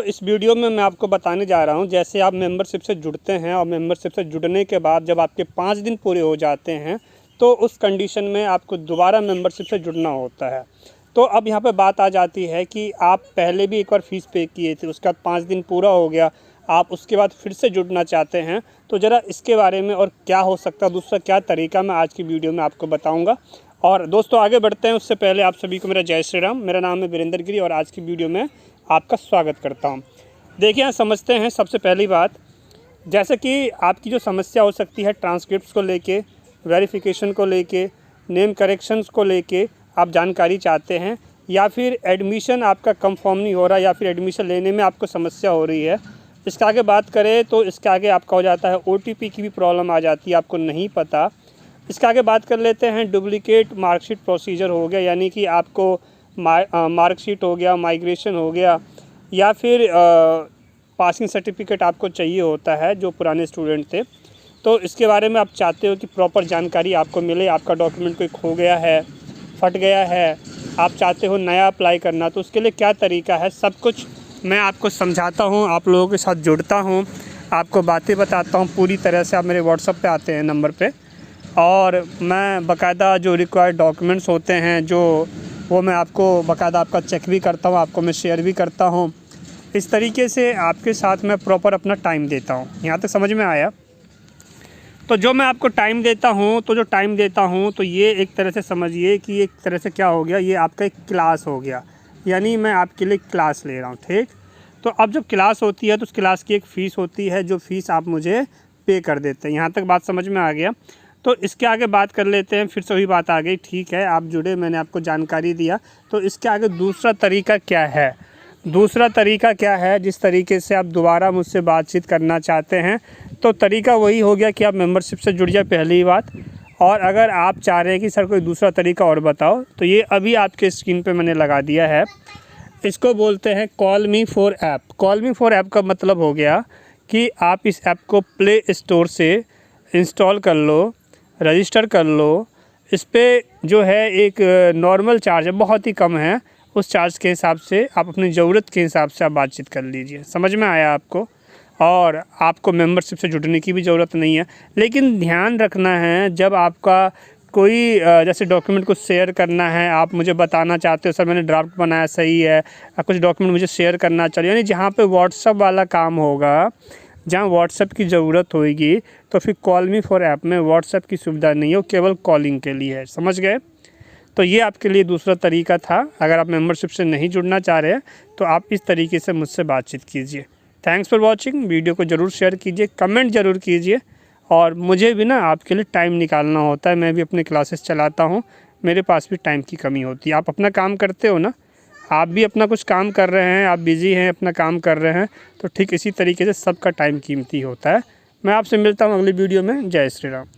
इस वीडियो में मैं आपको बताने जा रहा हूं, जैसे आप मेंबरशिप से जुड़ते हैं और मेंबरशिप से जुड़ने के बाद जब आपके 5 दिन पूरे हो जाते हैं तो उस कंडीशन में आपको दोबारा मेंबरशिप से जुड़ना होता है। तो अब यहाँ पे बात आ जाती है कि आप पहले भी एक बार फ़ीस पे किए थे, उसका 5 दिन पूरा हो गया, आप उसके बाद फिर से जुड़ना चाहते हैं, तो ज़रा इसके बारे में और क्या हो सकता है, दूसरा क्या तरीका, मैं आज की वीडियो में आपको बताऊँगा। और दोस्तों आगे बढ़ते हैं उससे पहले आप सभी को मेरा जय श्री राम। मेरा नाम है वीरेंद्र गिरी और आज की वीडियो में आपका स्वागत करता हूं। देखिए, यहाँ समझते हैं सबसे पहली बात, जैसे कि आपकी जो समस्या हो सकती है ट्रांसक्रिप्ट्स को लेके, वेरिफिकेशन को लेके, नेम करेक्शंस को लेके आप जानकारी चाहते हैं, या फिर एडमिशन आपका कंफर्म नहीं हो रहा, या फिर एडमिशन लेने में आपको समस्या हो रही है। इसके आगे बात करें तो इसके आगे आपका हो जाता है OTP की भी प्रॉब्लम आ जाती है, आपको नहीं पता। इसके आगे बात कर लेते हैं डुप्लीकेट मार्कशीट प्रोसीजर हो गया, यानी कि आपको मार्कशीट हो गया, माइग्रेशन हो गया, या फिर पासिंग सर्टिफिकेट आपको चाहिए होता है जो पुराने स्टूडेंट थे। तो इसके बारे में आप चाहते हो कि प्रॉपर जानकारी आपको मिले, आपका डॉक्यूमेंट कोई खो गया है, फट गया है, आप चाहते हो नया अप्लाई करना, तो उसके लिए क्या तरीका है, सब कुछ मैं आपको समझाता हूँ, आप लोगों के साथ जुड़ता हूँ, आपको बातें बताता हूँ पूरी तरह से। आप मेरे व्हाट्सएप पे आते हैं नंबर पे, और मैं बाकायदा जो रिक्वायर्ड डॉक्यूमेंट्स होते हैं वो मैं आपको बाकायदा आपका चेक भी करता हूँ, आपको मैं शेयर भी करता हूँ। इस तरीके से आपके साथ मैं प्रॉपर अपना टाइम देता हूँ। यहाँ तक समझ में आया? तो जो मैं आपको टाइम देता हूँ तो ये एक तरह से समझिए कि एक तरह से क्या हो गया, ये आपका एक क्लास हो गया, यानी मैं आपके लिए क्लास ले रहा हूँ, ठीक। तो अब जब क्लास होती है तो उस क्लास की एक फ़ीस होती है, जो फ़ीस आप मुझे पे कर देते हैं। यहाँ तक बात समझ में आ गया? तो इसके आगे बात कर लेते हैं, फिर से वही बात आ गई, ठीक है, आप जुड़े, मैंने आपको जानकारी दिया, तो इसके आगे दूसरा तरीका क्या है? दूसरा तरीका क्या है जिस तरीके से आप दोबारा मुझसे बातचीत करना चाहते हैं? तो तरीका वही हो गया कि आप मेंबरशिप से जुड़ जाए, पहली बात। और अगर आप चाह रहे हैं कि सर कोई दूसरा तरीका और बताओ, तो ये अभी आपके स्क्रीन पे मैंने लगा दिया है। इसको बोलते हैं call me for app. Call me for app का मतलब हो गया कि आप इस ऐप को प्ले स्टोर से इंस्टॉल कर लो, रजिस्टर कर लो। इस पे जो है एक नॉर्मल चार्ज है, बहुत ही कम है, उस चार्ज के हिसाब से आप अपनी ज़रूरत के हिसाब से आप बातचीत कर लीजिए। समझ में आया आपको? और आपको मेंबरशिप से जुड़ने की भी ज़रूरत नहीं है। लेकिन ध्यान रखना है, जब आपका कोई जैसे डॉक्यूमेंट को शेयर करना है, आप मुझे बताना चाहते हो सर मैंने ड्राफ्ट बनाया सही है, कुछ डॉक्यूमेंट मुझे शेयर करना चाहिए, यानी जहाँ पे व्हाट्सएप वाला काम होगा, जहाँ व्हाट्सएप की ज़रूरत होगी, तो फिर कॉल मी फॉर ऐप में व्हाट्सएप की सुविधा नहीं है, वो केवल कॉलिंग के लिए है। समझ गए? तो ये आपके लिए दूसरा तरीका था। अगर आप मेंबरशिप से नहीं जुड़ना चाह रहे हैं तो आप इस तरीके से मुझसे बातचीत कीजिए। Thanks for watching. वीडियो को ज़रूर शेयर कीजिए, कमेंट ज़रूर कीजिए, और मुझे भी ना आपके लिए टाइम निकालना होता है, मैं भी अपने क्लासेस चलाता हूँ, मेरे पास भी टाइम की कमी होती है। आप अपना काम करते हो ना, आप भी अपना कुछ काम कर रहे हैं, आप बिज़ी हैं, अपना काम कर रहे हैं, तो ठीक इसी तरीके से सबका टाइम कीमती होता है। मैं आपसे मिलता हूँ अगली वीडियो में। जय श्री राम।